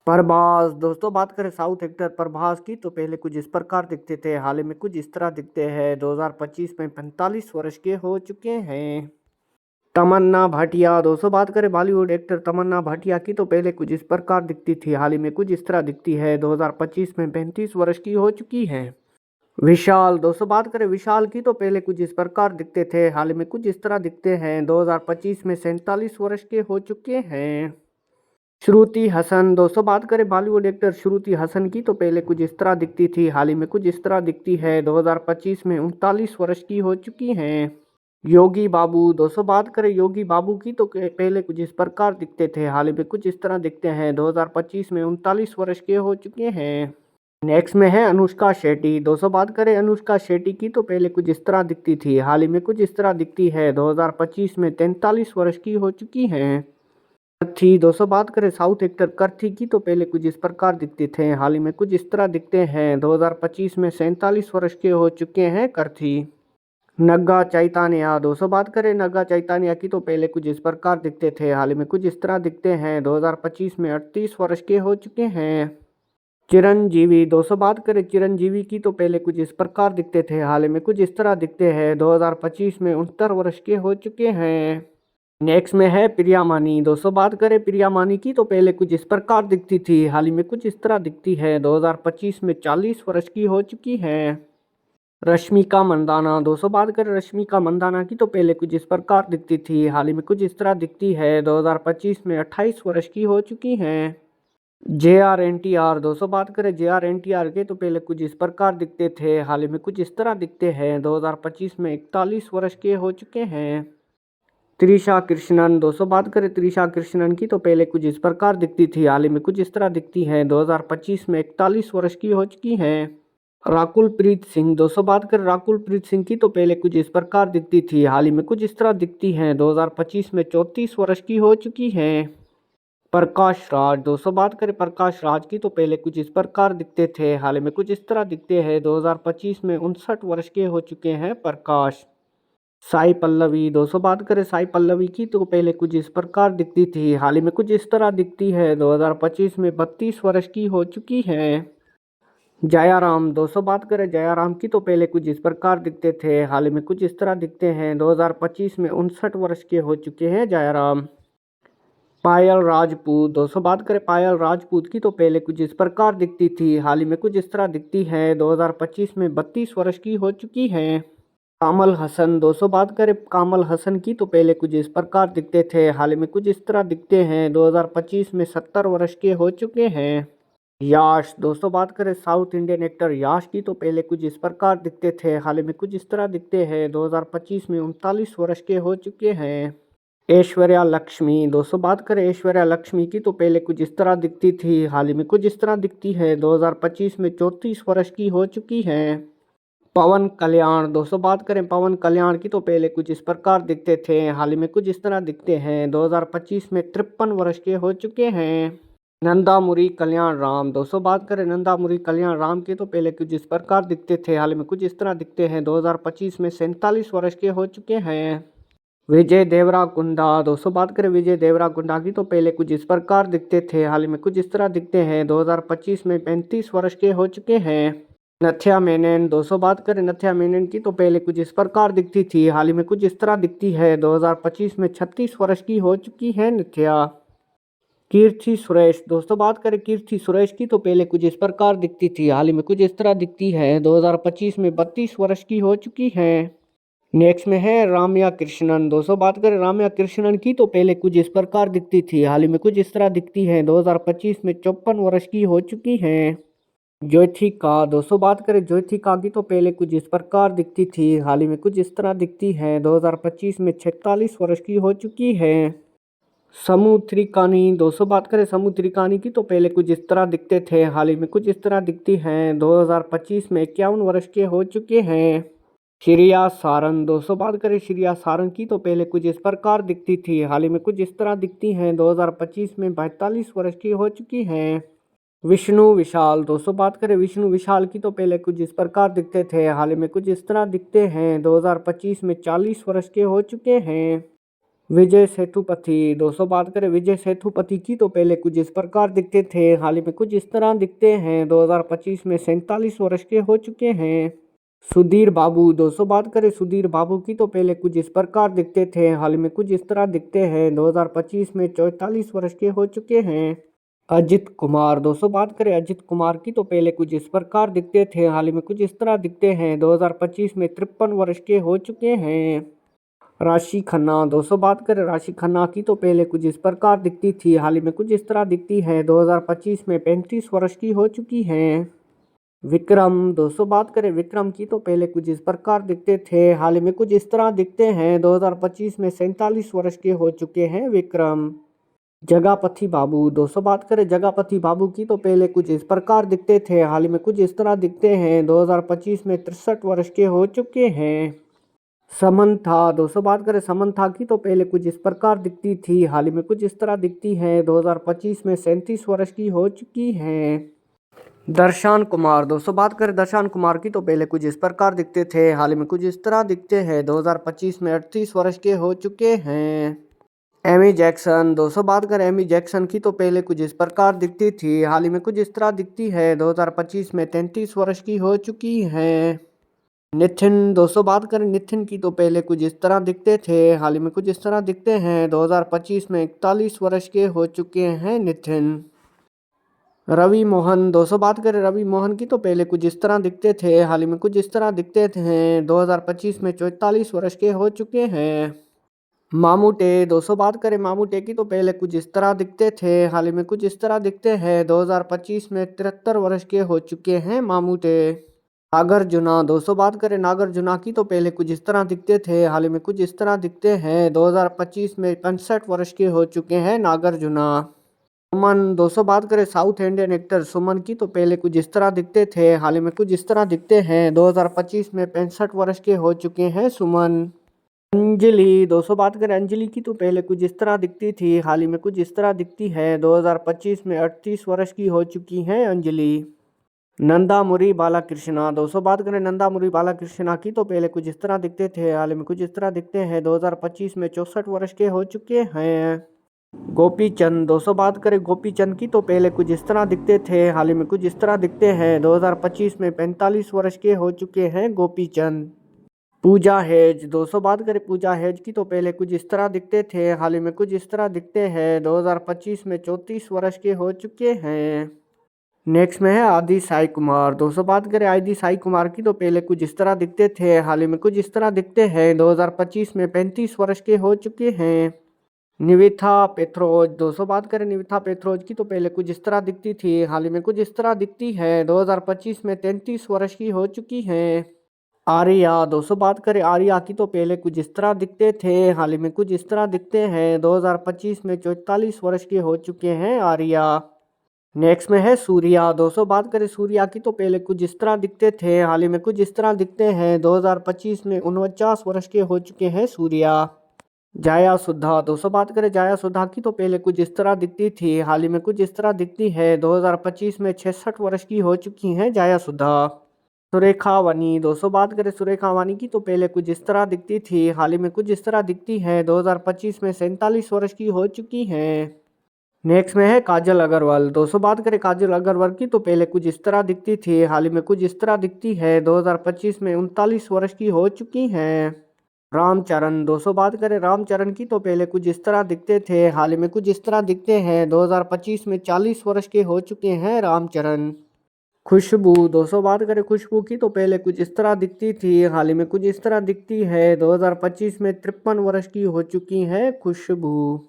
प्रभास दोस्तों बात करें साउथ एक्टर प्रभास की तो पहले कुछ इस प्रकार दिखते थे, हाल ही में कुछ इस तरह दिखते हैं। 2025 में 45 वर्ष के हो चुके हैं। तमन्ना भाटिया दोस्तों बात करें बॉलीवुड एक्टर तमन्ना भाटिया की तो पहले कुछ इस प्रकार दिखती थी, हाल ही में कुछ इस तरह दिखती है। 2025 में 35 वर्ष की हो चुकी है। विशाल दोस्तों बात करें विशाल की तो पहले कुछ इस प्रकार दिखते थे, हाल ही में कुछ इस तरह दिखते हैं। 2025 में 47 वर्ष के हो चुके हैं। श्रुति हसन दोस्तों बात करें बॉलीवुड एक्टर श्रुति हसन की तो पहले कुछ इस तरह दिखती थी, हाल ही में कुछ इस तरह दिखती है। 2025 में 39 वर्ष की हो चुकी हैं। योगी बाबू दोस्तों बात करें योगी बाबू की तो पहले कुछ इस प्रकार दिखते थे, हाल ही में कुछ इस तरह दिखते हैं। 2025 में 39 वर्ष के हो चुके हैं। नेक्स्ट में है अनुष्का शेट्टी दोस्तों बात करें अनुष्का शेट्टी की तो पहले कुछ इस तरह दिखती थी, हाल ही में कुछ इस तरह दिखती है। 2025 में 43 वर्ष की हो चुकी हैं। कर्थी दोस्तों बात करें साउथ एक्टर कर्थी की तो पहले कुछ इस प्रकार दिखते थे, हाल ही में कुछ इस तरह दिखते हैं। 2025 में 47 वर्ष के हो चुके हैं कर्थी। नग्गा चैतन्या दोस्तों बात करें नग्गा चैतन्या की तो पहले कुछ इस प्रकार दिखते थे, हाल ही में कुछ इस तरह दिखते हैं। 2025 में 38 वर्ष के हो चुके हैं। चिरंजीवी दोस्तों बात करें चिरंजीवी की तो पहले कुछ इस प्रकार दिखते थे, हाल ही में कुछ इस तरह दिखते हैं। 2025 में 69 वर्ष के हो चुके हैं। नेक्स्ट में है प्रिया मानी दोस्तों बात करें प्रिया मानी की तो पहले कुछ इस प्रकार दिखती थी, हाल ही में कुछ इस तरह दिखती है। 2025 में 40 वर्ष की हो चुकी है। रश्मिका मंदाना दोस्तों बात करें रश्मिका मंदाना की तो पहले कुछ इस प्रकार दिखती थी, हाल ही में कुछ इस तरह दिखती है। 2025 में 28 वर्ष की हो चुकी हैं। JR NTR दोस्तों बात करें JR NTR के तो पहले कुछ इस प्रकार दिखते थे, हाल ही में कुछ इस तरह दिखते हैं। 2025 में 41 वर्ष के हो चुके हैं। त्रिशा कृष्णन दोस्तों बात करें त्रिशा कृष्णन की तो पहले कुछ इस प्रकार दिखती थी, हाल ही में कुछ इस तरह दिखती है। 2025 में 41 वर्ष की हो चुकी है। राकुल प्रीत सिंह दोस्तों बात करें राकुल प्रीत सिंह की तो पहले कुछ इस प्रकार दिखती थी, हाल ही में कुछ इस तरह दिखती है। 2025 में 34 वर्ष की हो चुकी है। प्रकाश राज दोस्तों बात करें प्रकाश राज की तो पहले कुछ इस प्रकार दिखते थे, हाल ही में कुछ इस तरह दिखते हैं। 2025 में 59 वर्ष के हो चुके हैं प्रकाश। साई पल्लवी दोस्तों बात करें साई पल्लवी की तो पहले कुछ इस प्रकार दिखती थी, हाल ही में कुछ इस तरह दिखती है। 2025 में 32 वर्ष की हो चुकी है। जयाराम दोस्तों बात करें जयाराम की तो पहले कुछ इस प्रकार दिखते थे, हाल ही में कुछ इस तरह दिखते हैं। 2025 में 59 वर्ष के हो चुके हैं जयराम। पायल राजपूत दोस्तों बात करें पायल राजपूत की तो पहले कुछ इस प्रकार दिखती थी, हाल ही में कुछ इस तरह दिखती है। 2025 में 32 वर्ष की हो चुकी है। कामल हसन दोस्तों बात करें कामल हसन की तो पहले कुछ इस प्रकार दिखते थे, हाल ही में कुछ इस तरह दिखते हैं। 2025 में 70 वर्ष के हो चुके हैं। याश दोस्तों बात करें साउथ इंडियन एक्टर याश की तो पहले कुछ इस प्रकार दिखते थे, हाल ही में कुछ इस तरह दिखते हैं। 2025 में 39 वर्ष के हो चुके हैं। ऐश्वर्या लक्ष्मी दोस्तों बात करें ऐश्वर्या लक्ष्मी की तो पहले कुछ इस तरह दिखती थी, हाल ही में कुछ इस तरह दिखती है। 2025 में 34 वर्ष की हो चुकी है। पवन कल्याण दोस्तों बात करें पवन कल्याण की तो पहले कुछ इस प्रकार दिखते थे, हाल ही में कुछ इस तरह दिखते हैं। 2025 में 53 वर्ष के हो चुके हैं। नंदामुरी कल्याण राम दोस्तों बात करें नंदामुरी कल्याण राम की तो पहले कुछ इस प्रकार दिखते थे, हाल ही में कुछ इस तरह दिखते हैं। 2025 में 47 वर्ष के हो चुके हैं। विजय देवराकुंडा दोस्तों बात करें विजय देवराकुंडा की तो पहले कुछ इस प्रकार दिखते थे, हाल ही में कुछ इस तरह दिखते हैं। 2025 में 35 वर्ष के हो चुके हैं। नथ्या मेनन दोस्तों बात करें नथ्या मेनन की तो पहले कुछ इस प्रकार दिखती थी, हाल ही में कुछ इस तरह दिखती है। 2025 में 36 वर्ष की हो चुकी है नथ्या। कीर्ति सुरेश दोस्तों बात करें कीर्ति सुरेश की तो पहले कुछ इस प्रकार दिखती थी, हाल ही में कुछ इस तरह दिखती है। 2025 में 32 वर्ष की हो चुकी है। नेक्स्ट में है राम्या कृष्णन दोस्तों बात करें राम्या कृष्णन की तो पहले कुछ इस प्रकार दिखती थी, हाल ही में कुछ इस तरह दिखती है। 2025 में 54 वर्ष की हो चुकी है। ज्योथिका दोस्तों बात करें ज्योथिका की तो पहले कुछ इस प्रकार दिखती थी, हाल ही में कुछ इस तरह दिखती है। 2025 में 46 वर्ष की हो चुकी है। समुद्रिकानी दोस्तों बात करें समुद्रिकानी की तो पहले कुछ इस तरह दिखते थे, हाल ही में कुछ इस तरह दिखती हैं। 2025 में 51 वर्ष के हो चुके हैं। श्रिया सारन दोस्तों बात करें श्रिया सारन की तो पहले कुछ इस प्रकार दिखती थी, हाल ही में कुछ इस तरह दिखती हैं। 2025 में 42 वर्ष की हो चुकी हैं। विष्णु विशाल दोस्तों बात करें विष्णु विशाल की तो पहले कुछ इस प्रकार दिखते थे, हाल ही में कुछ इस तरह दिखते हैं। 2025 में 40 वर्ष के हो चुके हैं। विजय सेतुपति दोस्तों बात करें विजय सेतुपति की तो पहले कुछ इस प्रकार दिखते थे, हाल ही में कुछ इस तरह दिखते हैं। 2025 में 47 वर्ष के हो चुके हैं। सुधीर बाबू दोस्तों बात करें सुधीर बाबू की तो पहले कुछ इस प्रकार दिखते थे, हाल ही में कुछ इस तरह दिखते हैं। 2025 में 44 वर्ष के हो चुके हैं। अजित कुमार दोस्तों बात करें अजित कुमार की तो पहले कुछ इस प्रकार दिखते थे, हाल ही में कुछ इस तरह दिखते हैं। 2025 में 53 वर्ष के हो चुके हैं। राशि खन्ना दोस्तों बात करें राशि खन्ना की तो पहले कुछ इस प्रकार दिखती थी, हाल ही में कुछ इस तरह दिखती है। 2025 में 35 वर्ष की हो चुकी हैं। विक्रम दोस्तों बात करें विक्रम की तो पहले कुछ इस प्रकार दिखते थे, हाल ही में कुछ इस तरह दिखते हैं। 2025 में 47 वर्ष के हो चुके हैं विक्रम। जगापति बाबू दोस्तों बात करें जगापति बाबू की तो पहले कुछ इस प्रकार दिखते थे, हाल ही में कुछ इस तरह दिखते हैं। 2025 में 63 वर्ष के हो चुके हैं। समंथा दोस्तों बात करें समंथा की तो पहले कुछ इस प्रकार दिखती थी, हाल ही में कुछ इस तरह दिखती है। 2025 में 37 वर्ष की हो चुकी हैं। दर्शन कुमार दोस्तों बात करें दर्शन कुमार की तो पहले कुछ इस प्रकार दिखते थे, हाल ही में कुछ इस तरह दिखते हैं। 2025 में 38 वर्ष के हो चुके हैं। एमी जैक्सन दोस्तों बात करें एमी जैक्सन की तो पहले कुछ इस प्रकार दिखती थी, हाल ही में कुछ इस तरह दिखती है। 2025 में 33 वर्ष की हो चुकी हैं। नितिन दोस्तों बात करें नितिन की तो पहले कुछ इस तरह दिखते थे, हाल ही में कुछ इस तरह दिखते हैं। 2025 में 41 वर्ष के हो चुके हैं नितिन। रवि मोहन दोस्तों बात करें रवि मोहन की तो पहले कुछ इस तरह दिखते थे, हाल ही में कुछ इस तरह दिखते थे। 2025 में 44 वर्ष के हो चुके हैं। मामूटे दोस्तों बात करें मामूटे की तो पहले कुछ इस तरह दिखते थे, हाल ही में कुछ इस तरह दिखते हैं। 2025 में 73 वर्ष के हो चुके हैं मामूटे। नागार्जुना दोस्तों बात करें नागार्जुना की तो पहले कुछ इस तरह दिखते थे, हाल ही में कुछ इस तरह दिखते हैं। 2025 में 65 वर्ष के हो चुके हैं नागार्जुना। सुमन दोस्तों बात करें साउथ इंडियन एक्टर सुमन की तो पहले कुछ इस तरह दिखते थे, हाल ही में कुछ इस तरह दिखते हैं। 2025 में 65 वर्ष के हो चुके हैं सुमन। अंजलि दोस्तों बात करें अंजलि की तो पहले कुछ इस तरह दिखती थी, हाल ही में कुछ इस तरह दिखती है। 2025 में 38 वर्ष की हो चुकी हैं अंजलि। नंदामुरी बालाकृष्णा दोस्तों बात करें नंदामुरी बालाकृष्णा की तो पहले कुछ इस तरह दिखते थे, हाल ही में कुछ इस तरह दिखते हैं। 2025 में 64 वर्ष के हो चुके हैं। गोपी चंद दोस्तों बात करें गोपी चंद की तो पहले कुछ इस तरह दिखते थे, हाल ही में कुछ इस तरह दिखते हैं। 2025 में 45 वर्ष के हो चुके हैं गोपी चंद। पूजा हेज दोस्तों बात करें पूजा हेज की तो पहले कुछ इस तरह दिखते थे, हाल ही में कुछ इस तरह दिखते हैं। 2025 में 34 वर्ष के हो चुके हैं। नेक्स्ट में है आदि साई कुमार दोस्तों बात करें आदि साई कुमार की तो पहले कुछ इस तरह दिखते थे, हाल ही में कुछ इस तरह दिखते हैं। 2025 में 35 वर्ष के हो चुके हैं। निविथा पेथरोज दोस्तों बात करें निविथा पेथरोज की तो पहले कुछ इस तरह दिखती थी, हाल ही में कुछ इस तरह दिखती है। 2025 में 33 वर्ष की हो चुकी हैं। आर्या दोस्तों बात करें आर्या की तो पहले कुछ इस तरह दिखते थे, हाल ही में कुछ इस तरह दिखते हैं। 2025 में 44 वर्ष के हो चुके हैं आर्या। नेक्स्ट में है सूर्या दोस्तों बात करें सूर्या की तो पहले कुछ इस तरह दिखते थे, हाल ही में कुछ इस तरह दिखते हैं। 2025 में 49 वर्ष के हो चुके हैं सूर्या। जाया सुधा दोस्तों बात करें जाया सुधा की तो पहले कुछ इस तरह दिखती थी, हाल ही में कुछ इस तरह दिखती है। 2025 में 66 वर्ष की हो चुकी हैं जाया सुधा। सुरेखा वानी दोस्तों बात करें सुरेखा वानी की तो पहले कुछ इस तरह दिखती थी, हाल ही में कुछ इस तरह दिखती है। 2025 में 47 वर्ष की हो चुकी हैं। नेक्स्ट में है काजल अग्रवाल दोस्तों बात करें काजल अग्रवाल की तो पहले कुछ इस तरह दिखती थी, हाल ही में कुछ इस तरह दिखती है। 2025 में 39 वर्ष की हो चुकी हैं। रामचरण दोस्तों बात करें रामचरण की तो पहले कुछ इस तरह दिखते थे, हाल ही में कुछ इस तरह दिखते हैं। 2025 में 40 वर्ष के हो चुके हैं रामचरण। खुशबू दोस्तों बात करें खुशबू की तो पहले कुछ इस तरह दिखती थी, हाल ही में कुछ इस तरह दिखती है। 2025 में 53 वर्ष की हो चुकी है खुशबू।